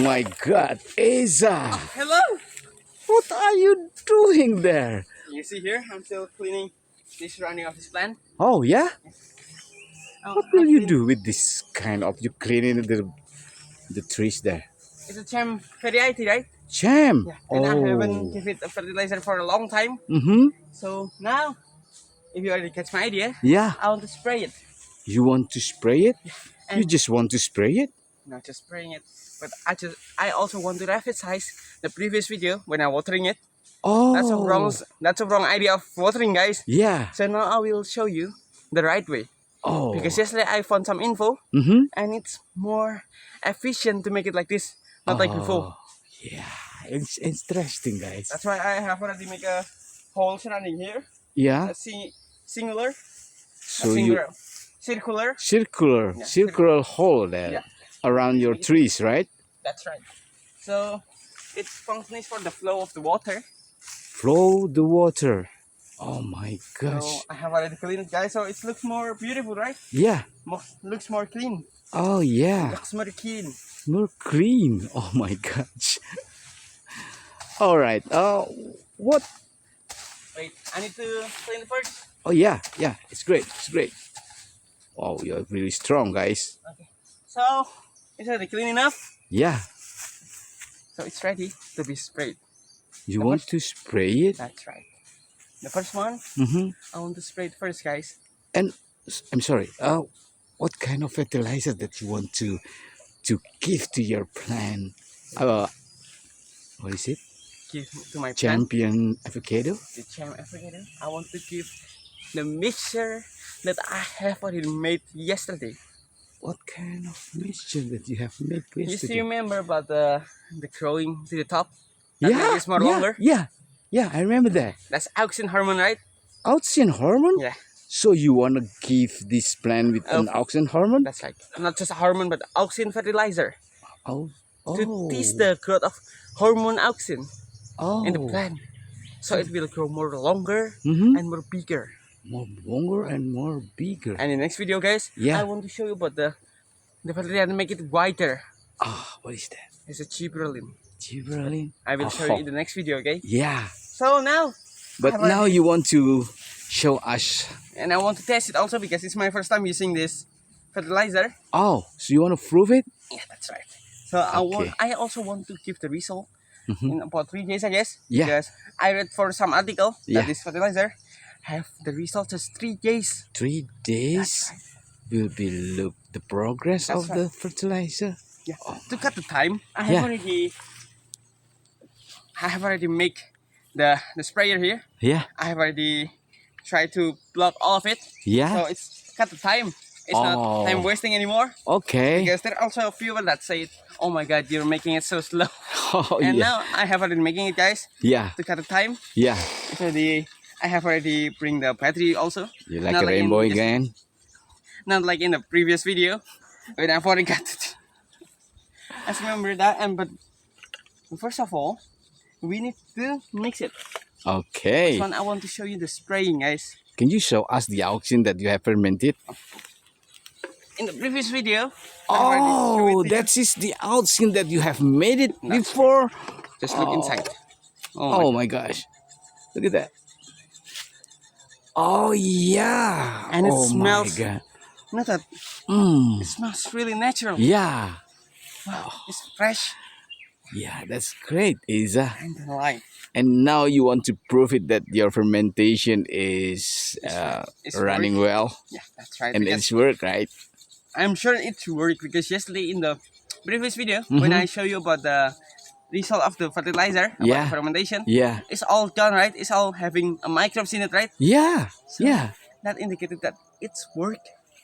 my God, Asa, Hello. what are you doing there? You see here, I'm still cleaning this surrounding of this plant. Oh yeah? Oh, What will you do with this kind of you cleaning the trees there? It's a gem variety, right? Jam. Yeah. And I haven't Oh. given it a fertilizer for a long time. Mm-hmm. So now, if you already catch my idea, Yeah. I want to spray it. You want to spray it? You And just want to spray it? not just spraying it, but I also want to emphasize the previous video when I'm watering it. That's a wrong Oh. that's a wrong idea of watering, guys. Yeah. So now I will show you the right way. Because Oh. yesterday I found some info Mm-hmm. and it's more efficient to make it like this, not like before. Oh. Yeah. It's interesting, guys. That's why I have already make a hole surrounding here. Yeah. A singular, So you circular. circular Yeah, circular hole there Yeah. around your trees, right? That's right. So it functions for the flow of the water. Flow the water. Oh my gosh. So I have already cleaned it, guys. So it looks more beautiful, right? Yeah. Looks more clean. Oh yeah. Looks more clean. More clean. Oh my gosh. All right. What? Wait, I need to clean it first. Oh yeah. Yeah. It's great. It's great. Wow, you're really strong, guys. Okay. So it's already clean enough. Yeah. So it's ready to be sprayed. You The want first- to spray it? That's right. The first one, Mm-hmm. I want to spray it first, guys. And I'm sorry. What kind of fertilizer that you want to give to your plant? What is it? Give to my plant Champion avocado? the jam avocado. I want to give the mixture that I have already made yesterday. What kind of mixture that you have made You still yesterday? remember about the growing to the top? That Yeah, is more yeah, longer. yeah. I remember that. That's auxin hormone, right? Auxin hormone. Yeah, So you wanna give this plant with an auxin hormone? that's right. Not just a hormone, but auxin fertilizer Oh, to tease the growth of hormone auxin oh, in the plant, so it will grow more longer Mm-hmm. and more bigger. More longer and more bigger. And in the next video, guys, Yeah. I want to show you about the fertilizer and make it whiter. What is that? It's a gibberellin. Gibberellin. I will show you in the next video, okay? Yeah, So now, but have now already- you want to show us. and I want to test it also because it's my first time using this fertilizer. Oh, so you want to prove it? Yeah, that's right. So Okay. I also want to give the result Mhm. in about 3 days, I guess. Yeah. Because I read for some article Yeah. that this fertilizer have the result just 3 days. 3 days will be look the progress That's of the fertilizer. Yeah. Oh To cut the time, I Yeah. have already make the sprayer here. Yeah, I have already tried to block all of it. yeah. So it's cut the time. It's Oh. not time wasting anymore. Okay. Because there are also a few people that say, "Oh my God, you're making it so slow." Oh And yeah. now I have already making it, guys, Yeah, to cut the time. yeah. I have already bring the battery also. You like Not a rainbow in, again? Not like in the previous video when I've already cut it. I just remember that. But first of all, we need to mix it. Okay. This one I want to show you the spraying, guys. Can you show us the auxin that you have fermented? In the previous video, I already showed Oh, it to you. that is the auxin that you have made it before. Just look Oh. inside. Oh my gosh. Look at that. Oh yeah. And it oh smells- my God. Not that Mm. it smells really natural. Yeah. Wow, it's fresh Yeah, that's great, Isa. and alive. And now you want to prove it that your fermentation is It's running well Yeah, that's right. and because it's work, right? I'm sure it's work because yesterday in the previous video when Mhm. I show you about the result of the fertilizer, about Yeah. the fermentation, Yeah. it's all done, right? It's all having a microbes in it, right? Yeah. So Yeah. that indicated that it's work.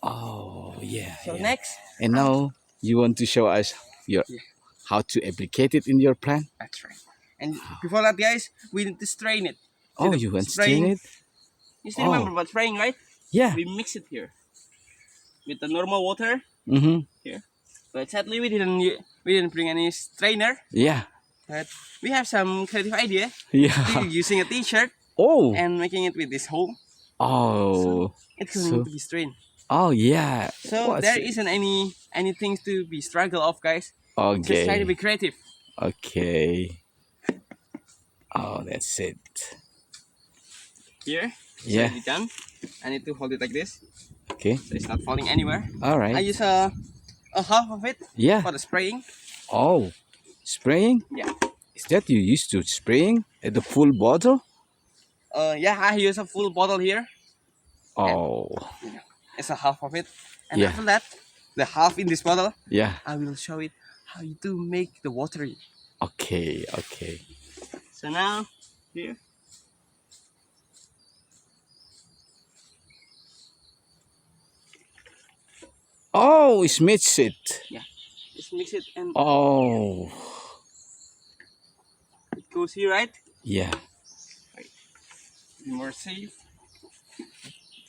Oh yeah. So yeah. next, And now you want to show us your Yeah. how to applicate it in your plant? that's right. And before that, guys, we need to strain it. See Oh, the you want to spraying? strain it? You still Oh. remember about spraying, right? Yeah. We mix it here with the normal water Mm-hmm. here. But sadly, we didn't bring any strainer. Yeah. But we have some creative idea Yeah. using a T-shirt Oh. and making it with this hole. Oh. It's going So- to be strained. Oh yeah. So What's there it? isn't any things to be struggle of, guys. Just try to Okay. be creative. Okay. Oh, that's it. Here, it's Yeah. already done. I need to hold it like this, Okay. so it's not falling anywhere. All I right. use a half of it Yeah. for the spraying. Oh, spraying? Yeah. Is that you used to spraying at the full bottle? Yeah, I use a full bottle here. Oh, It's a half of it, and yeah. after that, the half in this bottle, Yeah. I will show it how you do make the watery. Okay. Okay. So now, here. Oh, it's mixed it. Yeah, just mix it and Oh, it goes here, right? yeah. Be more safe.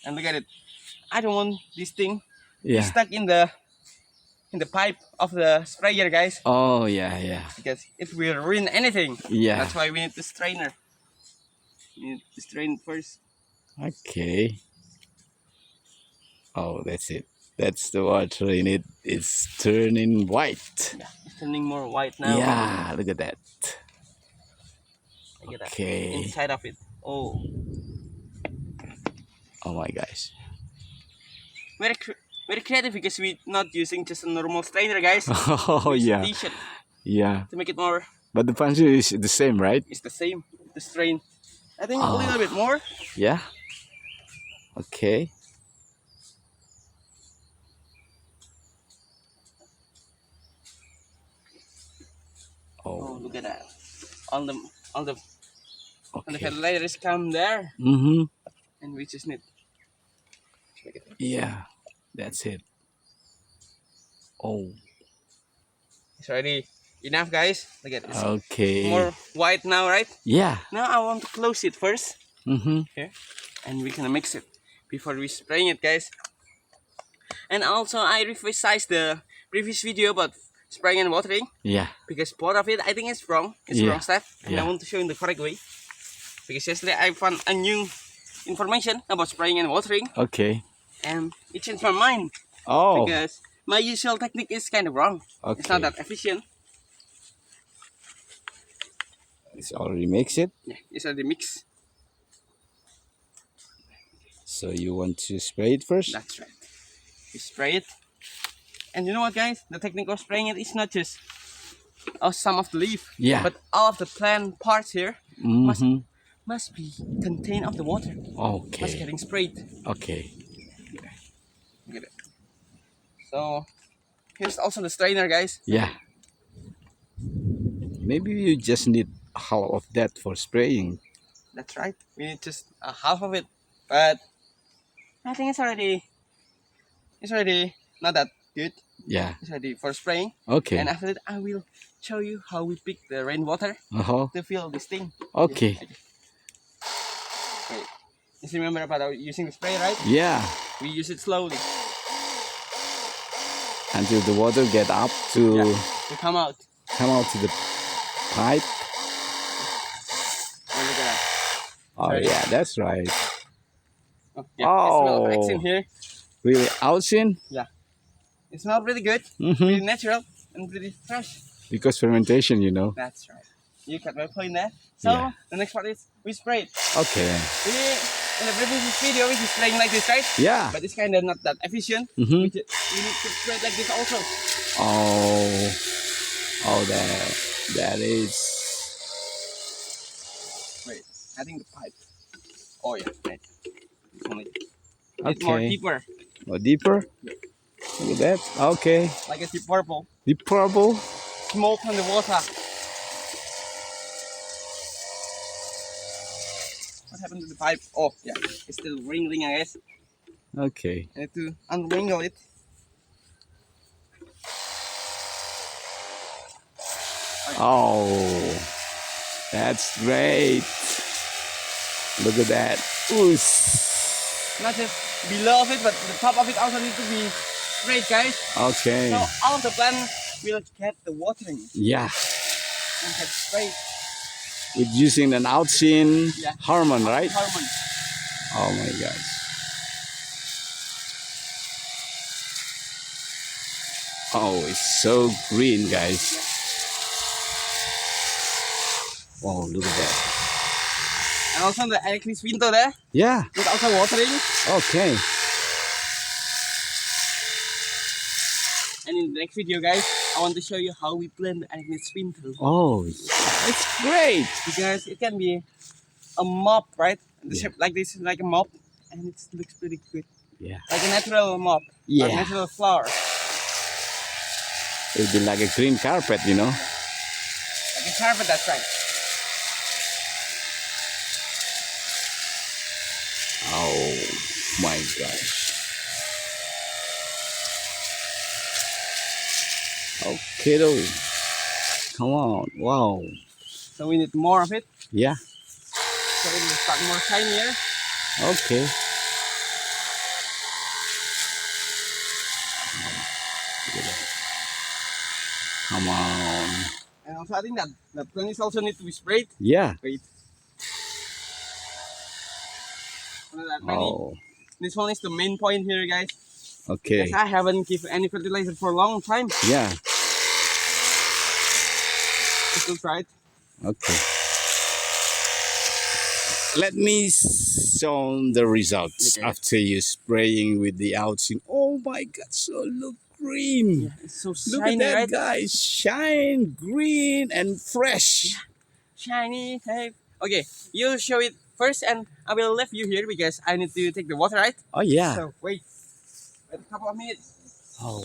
And look at it. I don't want this thing to be Yeah. stuck in the pipe of the sprayer, guys, Oh, yeah, yeah. because it will ruin anything. Yeah. That's why we need the strainer. We need to strain it first. Okay. Oh, that's it. That's the water in it. It's turning white. Yeah, it's turning more white now. Yeah, look at that. Look at that. Okay. Inside of it. Oh, Oh my gosh. very creative because we're not using just a normal strainer, guys. Oh, Use a yeah. T-shirt Yeah. to make it more. But the function is the same, right? It's the same. The strain. I think a little bit more. Yeah. Okay. Oh, Oh. look at that. All the all the Okay. fertilizers come there, Mm-hmm. and we just need. Yeah. That's it. Oh. It's already enough, guys. Look at this. Okay. More white now, right? Yeah. Now I want to close it first Mm-hmm. here, and we're gonna mix it before we spraying it, guys. And also I revised the previous video about spraying and watering Yeah. because part of it I think is wrong. It's Yeah. wrong step, and I Yeah. want to show in the correct way. Because yesterday I found a new information about spraying and watering, Okay. and it changed my mind Oh. because my usual technique is kind of wrong. It's not Okay. that efficient. It's already mixed it. Yeah, it's already mixed. So you want to spray it first? That's right. We spray it. And you know what, guys? The technique of spraying it is not just some of the leaf, Yeah. but all of the plant parts here Mm-hmm. must be contained of the water. Must Okay. getting sprayed. Okay. Look at it. So here's also the strainer, guys. Yeah. Maybe you just need half of that for spraying. That's right. We need just half of it, but I think it's already not that good. Yeah. It's ready for spraying. Okay. And after that, I will show you how we pick the rainwater Uh-huh. to fill this thing. Okay. Wait. Just remember about using the spray, right? Yeah. We use it slowly Until the water get up to to come out. come out to the pipe. Oh, look at that. Oh Sorry. yeah, that's right. Oh, yeah. It smells Oh. in here. Really outside? It smells really good, Mm-hmm. really natural, and really fresh. Because fermentation, you know. That's right. You got my point there. So Yeah. the next part is we spray it. Okay. In the previous video, we just spraying like this, right? Yeah. But it's kind of not that efficient. Mm-hmm. We need to spray it like this also. Oh. Oh, that is. Wait, I think the pipe. Oh yeah, right. It's only it's more Okay. deeper, Or deeper. Look at that. Okay. like a deep purple. Deep purple. Smoke on the water. What happened to the pipe? Oh yeah, it's still wriggling, I guess. Okay. I need to unwrinkle it. Oh, that's great. Look at that. Oos. Not just below of it, but the top of it also needs to be sprayed, guys. Okay. So all of the plant will get the watering Yeah. and get sprayed. With using an outside Yeah. hormone, right? Hormone. Oh my gosh. Oh, it's so green, guys. Wow, look at that. And also the electric window there, Yeah. with also watering. Okay. And in the next video, guys, I want to show you how we blend the electric window. Oh, yeah, it's great. Because it can be a mop, right? The Yeah. shape like this, like a mop, and it looks pretty good. Yeah. Like a natural mop, Yeah. or natural flower. It'll be like a green carpet, you know. Like a carpet, that's right. Oh my gosh. Okay, though. Come on. Wow. So we need more of it, Yeah. so it will start more shinier. Okay. Come on. And also I think that the plants also need to be sprayed. Yeah. Wait. Not that many. Oh. This one is the main point here, guys. Okay. Because I haven't given any fertilizer for a long time. Yeah. It looks right. Okay. Let me show the results Okay. after you spraying with the outside. Oh my God! So look green. Yeah, it's so Look shiny, at that, right? guys! Shine, green, and fresh. Shiny. Hey. Okay, you show it first, and I will leave you here because I need to take the water, right? Oh yeah. So wait a couple of minutes. Oh,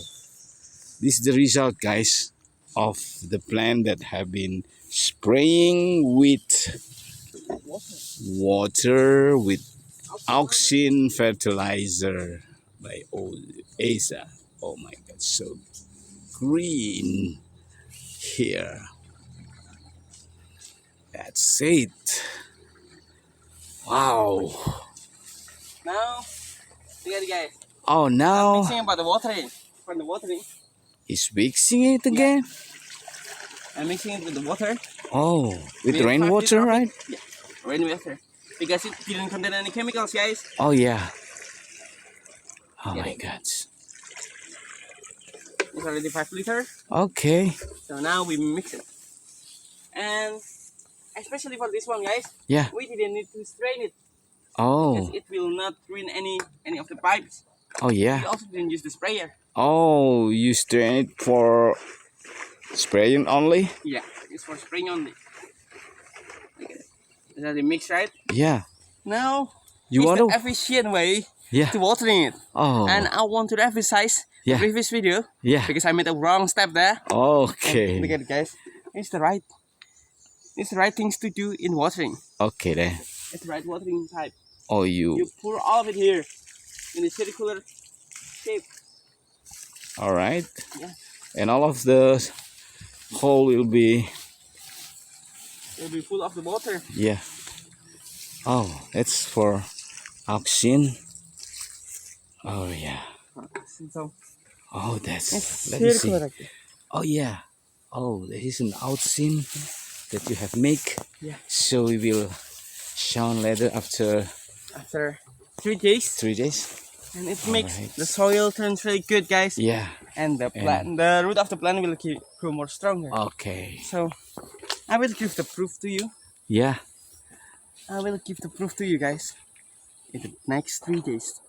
this is the result, guys, of the plant that have been spraying with water with auxin fertilizer by Asa. Oh my God, so green here. That's it. Wow. Now, look at it, guys. Oh, now Mixing about the watering. From the watering, he's mixing it again. I'm mixing it with the water. Oh, with With 5 rainwater, liter of it. right? Yeah, rainwater. Because it didn't contain any chemicals, guys. Oh yeah. Oh Yeah. my God. It's already 5 liter. Okay. So now we mix it. And especially for this one, guys, Yeah. we didn't need to strain it. Oh. Because it will not ruin any of the pipes. Oh We yeah. also didn't use the sprayer. Oh, you strain it for spraying only? Yeah, it's for spraying only. Look at it. Is that the mix, right? Yeah. Now, You it's want the to? efficient way Yeah. to watering it. Oh. And I want to emphasize Yeah. the previous video Yeah. because I made a wrong step there. And look Okay. at it, guys. It's the right things to do in watering. Okay then. It's the right watering type. Oh, You you. pour all of it here in a circular shape. All right. Yeah. And all of the hole will be. It'll be full of the water. Yeah. Oh, that's for auxin. Oh yeah. So Oh, that's. it's Let me see. circular like this. Oh yeah. Oh, there is an auxin that you have make. Yeah. So we will show later after After 3 days, 3 days. and it makes Alright. the soil turns really good, guys. Yeah. And the plant, the root of the plant will grow more stronger. Okay. So I will give the proof to you. Yeah. I will give the proof to you guys in the next 3 days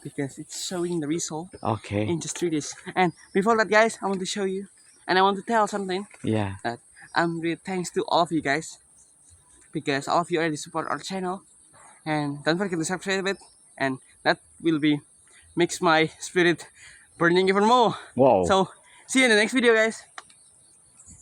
because it's showing the result Okay. in just 3 days. And before that, guys, I want to show you and I want to tell something Yeah. that I'm really thanks to all of you guys because all of you already support our channel and don't forget to subscribe it and that will be makes my spirit burning even more. Wow. So see you in the next video, guys.